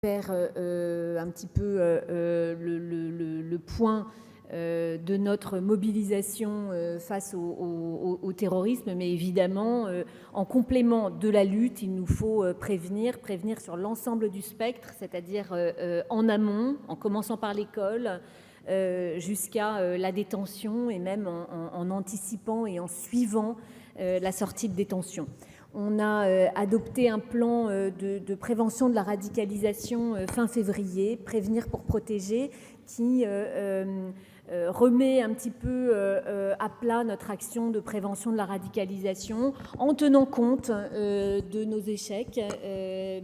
faire un petit peu le point de notre mobilisation face au terrorisme, mais évidemment, en complément de la lutte, il nous faut prévenir sur l'ensemble du spectre, c'est-à-dire en amont, en commençant par l'école, jusqu'à la détention et même en anticipant et en suivant la sortie de détention. On a adopté un plan de prévention de la radicalisation fin février, Prévenir pour protéger, qui remet un petit peu à plat notre action de prévention de la radicalisation en tenant compte de nos échecs,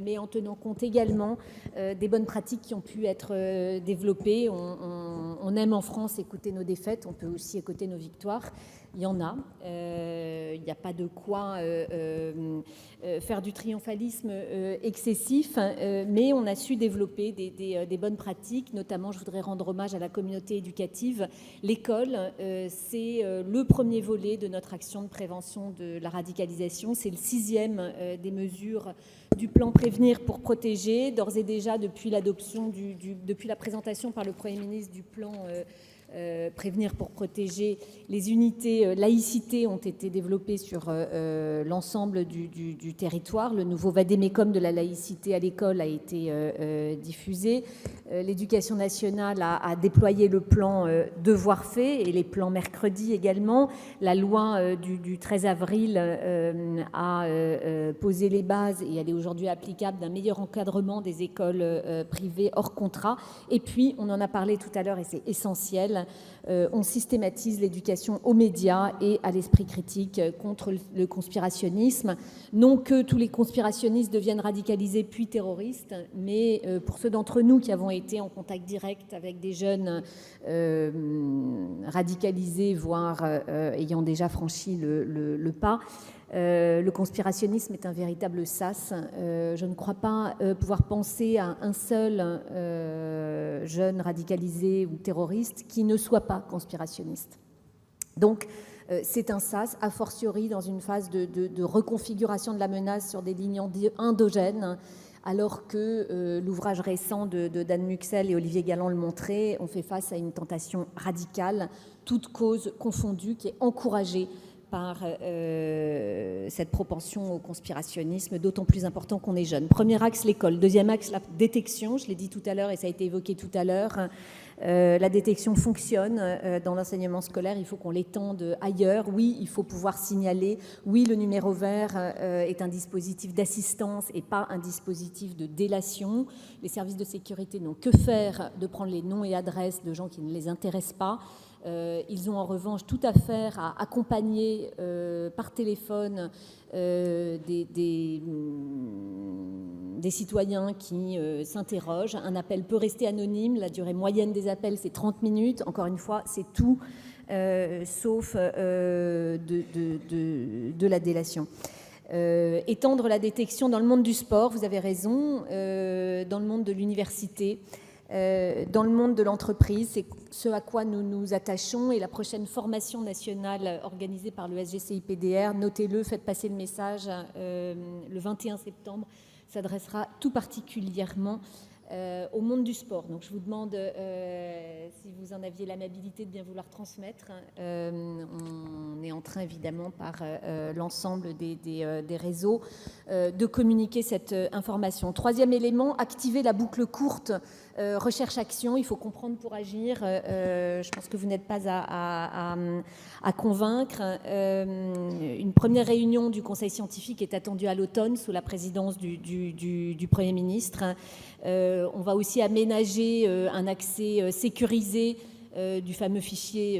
mais en tenant compte également des bonnes pratiques qui ont pu être développées. On aime en France écouter nos défaites, on peut aussi écouter nos victoires. Il y en a. Il n'y a pas de quoi faire du triomphalisme excessif, mais on a su développer des bonnes pratiques. Notamment, je voudrais rendre hommage à la communauté éducative. L'école, c'est le premier volet de notre action de prévention de la radicalisation. C'est le 6e des mesures du plan Prévenir pour protéger. D'ores et déjà, depuis l'adoption, depuis la présentation par le Premier ministre du plan Prévenir pour protéger, les unités laïcité ont été développées sur l'ensemble du territoire. Le nouveau vade-mecum de la laïcité à l'école a été diffusé. L'éducation nationale a déployé le plan Devoirs faits et les plans mercredi également. La loi du 13 avril a posé les bases, et elle est aujourd'hui applicable, d'un meilleur encadrement des écoles privées hors contrat. Et puis, on en a parlé tout à l'heure et c'est essentiel, on systématise l'éducation aux médias et à l'esprit critique contre le conspirationnisme. Non que tous les conspirationnistes deviennent radicalisés puis terroristes, mais pour ceux d'entre nous qui avons été en contact direct avec des jeunes radicalisés, voire ayant déjà franchi le pas, le conspirationnisme est un véritable sas. Je ne crois pas pouvoir penser à un seul jeune radicalisé ou terroriste qui ne soit pas conspirationniste. Donc, c'est un sas, a fortiori dans une phase de reconfiguration de la menace sur des lignes endogènes, alors que l'ouvrage récent de Dan Muxel et Olivier Galland le montrait, on fait face à une tentation radicale, toute cause confondue, qui est encouragée par cette propension au conspirationnisme, d'autant plus important qu'on est jeune. Premier axe, l'école. Deuxième axe, la détection. Je l'ai dit tout à l'heure et ça a été évoqué tout à l'heure. La détection fonctionne dans l'enseignement scolaire. Il faut qu'on l'étende ailleurs. Oui, il faut pouvoir signaler. Oui, le numéro vert est un dispositif d'assistance et pas un dispositif de délation. Les services de sécurité n'ont que faire de prendre les noms et adresses de gens qui ne les intéressent pas. Ils ont en revanche tout à faire à accompagner par téléphone des citoyens qui s'interrogent. Un appel peut rester anonyme, la durée moyenne des appels c'est 30 minutes. Encore une fois, c'est tout sauf de la délation. Étendre la détection dans le monde du sport, vous avez raison, dans le monde de l'université, dans le monde de l'entreprise, c'est ce à quoi nous nous attachons, et la prochaine formation nationale organisée par le SGCI-PDR, notez-le, faites passer le message, le 21 septembre, s'adressera tout particulièrement au monde du sport. Donc je vous demande si vous en aviez l'amabilité de bien vouloir transmettre. On est en train évidemment par l'ensemble des réseaux de communiquer cette information. Troisième élément, activer la boucle courte recherche-action. Il faut comprendre pour agir. Je pense que vous n'êtes pas à convaincre. Une première réunion du Conseil scientifique est attendue à l'automne sous la présidence du Premier ministre. On va aussi aménager un accès sécurisé du fameux fichier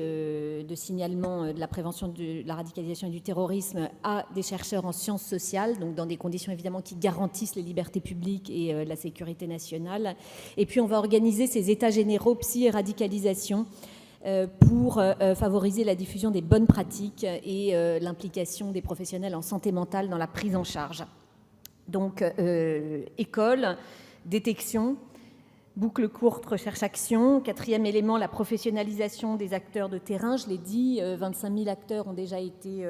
de signalement de la prévention de la radicalisation et du terrorisme à des chercheurs en sciences sociales, donc dans des conditions évidemment qui garantissent les libertés publiques et la sécurité nationale. Et puis on va organiser ces états généraux psy et radicalisation pour favoriser la diffusion des bonnes pratiques et l'implication des professionnels en santé mentale dans la prise en charge. Donc école, détection, boucle courte, recherche-action. 4e élément, la professionnalisation des acteurs de terrain. Je l'ai dit, 25 000 acteurs ont déjà été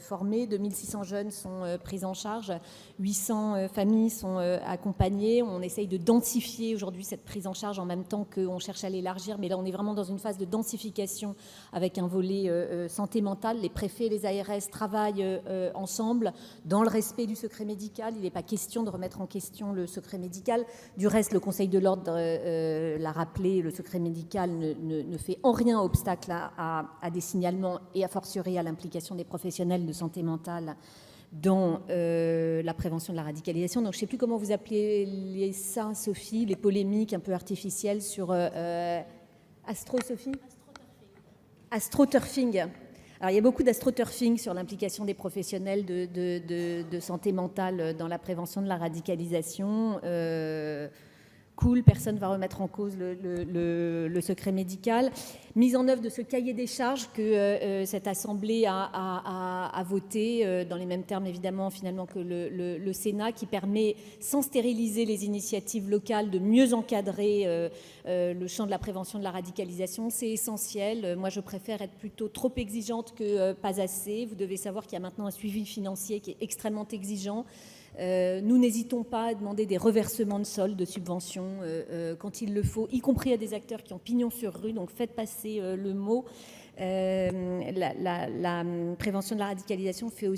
formés, 2600 jeunes sont pris en charge, 800 familles sont accompagnées. On essaye de densifier aujourd'hui cette prise en charge en même temps qu'on cherche à l'élargir, mais là on est vraiment dans une phase de densification avec un volet santé mentale. Les préfets et les ARS travaillent ensemble dans le respect du secret médical. Il n'est pas question de remettre en question le secret médical. Du reste, le Conseil de l'ordre l'a rappelé, le secret médical ne fait en rien obstacle à des signalements et a fortiori à l'implication des professionnels de santé mentale dans la prévention de la radicalisation. Donc je ne sais plus comment vous appelez ça, Sophie, les polémiques un peu artificielles sur astroturfing. Alors il y a beaucoup d'astroturfing sur l'implication des professionnels de santé mentale dans la prévention de la radicalisation. Cool, personne ne va remettre en cause le secret médical. Mise en œuvre de ce cahier des charges que cette Assemblée a voté, dans les mêmes termes évidemment finalement que le Sénat, qui permet, sans stériliser les initiatives locales, de mieux encadrer le champ de la prévention de la radicalisation. C'est essentiel. Moi, je préfère être plutôt trop exigeante que pas assez. Vous devez savoir qu'il y a maintenant un suivi financier qui est extrêmement exigeant. Nous n'hésitons pas à demander des reversements de soldes, de subventions quand il le faut, y compris à des acteurs qui ont pignon sur rue, donc faites passer le mot. La prévention de la radicalisation fait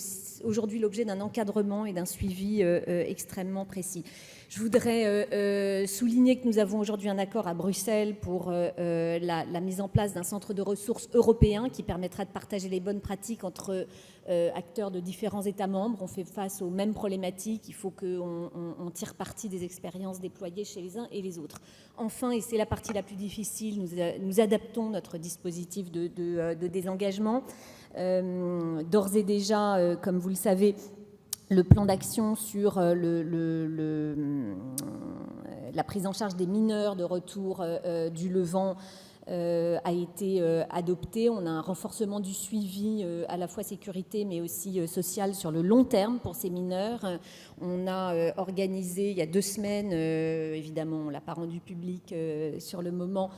aujourd'hui l'objet d'un encadrement et d'un suivi extrêmement précis. Je voudrais souligner que nous avons aujourd'hui un accord à Bruxelles pour la mise en place d'un centre de ressources européen qui permettra de partager les bonnes pratiques entre acteurs de différents États membres. On fait face aux mêmes problématiques. Il faut qu'on tire parti des expériences déployées chez les uns et les autres. Enfin, et c'est la partie la plus difficile, nous adaptons notre dispositif de désengagement. D'ores et déjà, comme vous le savez, le plan d'action sur la prise en charge des mineurs de retour du Levant a été adopté. On a un renforcement du suivi à la fois sécurité mais aussi social sur le long terme pour ces mineurs. On a organisé il y a 2 semaines, évidemment on ne l'a pas rendu public sur le moment,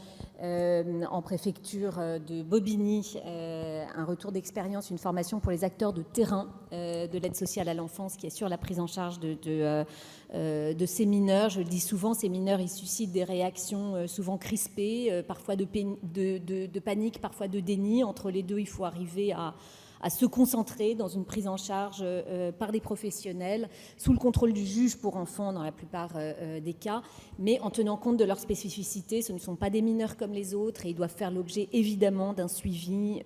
en préfecture de Bobigny, un retour d'expérience, une formation pour les acteurs de terrain de l'aide sociale à l'enfance qui assure la prise en charge de ces mineurs. Je le dis souvent, ces mineurs ils suscitent des réactions souvent crispées, parfois de panique, parfois de déni. Entre les deux, il faut arriver à se concentrer dans une prise en charge par des professionnels, sous le contrôle du juge pour enfants dans la plupart des cas, mais en tenant compte de leurs spécificités. Ce ne sont pas des mineurs comme les autres et ils doivent faire l'objet évidemment d'un suivi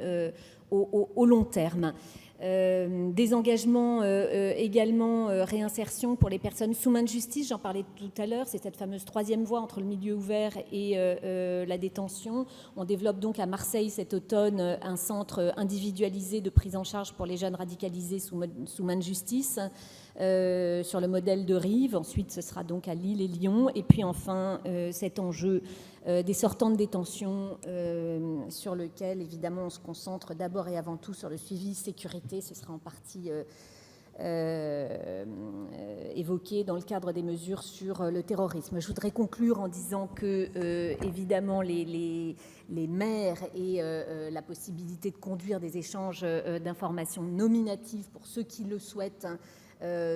au long terme. Des engagements également réinsertion pour les personnes sous main de justice, j'en parlais tout à l'heure, c'est cette fameuse 3e voie entre le milieu ouvert et la détention. On développe donc à Marseille cet automne un centre individualisé de prise en charge pour les jeunes radicalisés sous main de justice, sur le modèle de Rives. Ensuite, ce sera donc à Lille et Lyon. Et puis enfin, cet enjeu des sortants de détention sur lequel, évidemment, on se concentre d'abord et avant tout sur le suivi sécurité. Ce sera en partie évoqué dans le cadre des mesures sur le terrorisme. Je voudrais conclure en disant que, évidemment, les maires et la possibilité de conduire des échanges d'informations nominatives pour ceux qui le souhaitent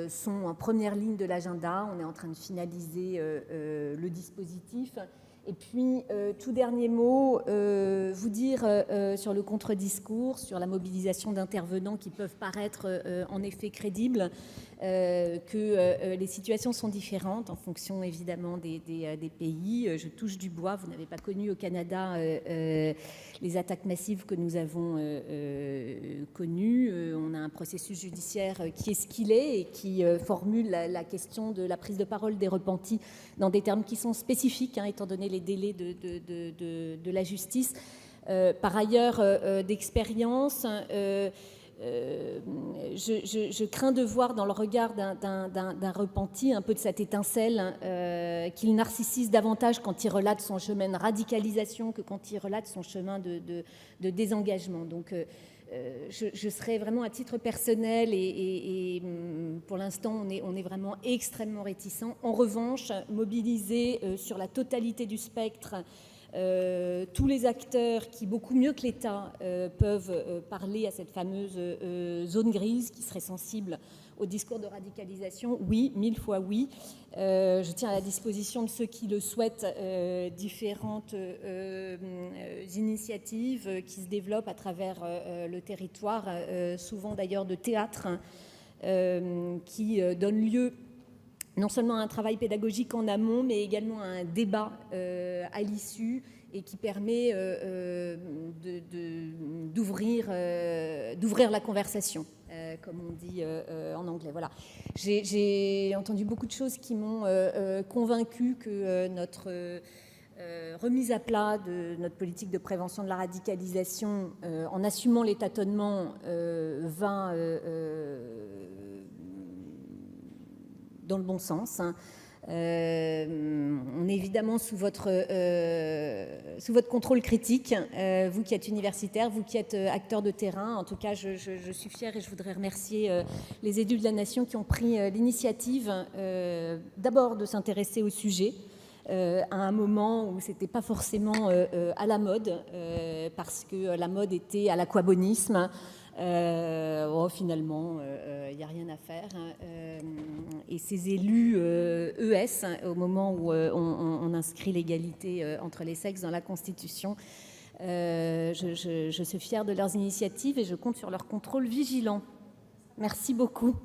sont en première ligne de l'agenda. On est en train de finaliser le dispositif. Et puis, tout dernier mot, vous dire sur le contre-discours, sur la mobilisation d'intervenants qui peuvent paraître en effet crédibles, que les situations sont différentes en fonction évidemment des pays. Je touche du bois, vous n'avez pas connu au Canada les attaques massives que nous avons connues. On a un processus judiciaire qui est ce qu'il est et qui formule la question de la prise de parole des repentis dans des termes qui sont spécifiques, étant donné les délais de la justice. Par ailleurs, d'expérience, je crains de voir dans le regard d'un repenti un peu de cette étincelle qu'il narcissise davantage quand il relate son chemin de radicalisation que quand il relate son chemin de désengagement. Donc je serais vraiment à titre personnel et pour l'instant on est vraiment extrêmement réticents. En revanche, mobiliser sur la totalité du spectre tous les acteurs qui, beaucoup mieux que l'État, peuvent parler à cette fameuse zone grise qui serait sensible au discours de radicalisation, oui, 1000 fois oui. Je tiens à la disposition de ceux qui le souhaitent différentes initiatives qui se développent à travers le territoire, souvent d'ailleurs de théâtre, qui donnent lieu non seulement à un travail pédagogique en amont, mais également à un débat à l'issue et qui permet d'ouvrir la conversation, comme on dit en anglais. Voilà. J'ai entendu beaucoup de choses qui m'ont convaincu que notre remise à plat de notre politique de prévention de la radicalisation, en assumant les tâtonnements, va dans le bon sens. On est évidemment sous votre contrôle critique, vous qui êtes universitaire, vous qui êtes acteur de terrain. En tout cas, je suis fière et je voudrais remercier les élus de la nation qui ont pris l'initiative d'abord de s'intéresser au sujet à un moment où c'était pas forcément à la mode, parce que la mode était à l'aquabonisme. Finalement, il n'y a rien à faire. Et ces élus ES, au moment où on inscrit l'égalité entre les sexes dans la Constitution, je suis fière de leurs initiatives et je compte sur leur contrôle vigilant. Merci beaucoup.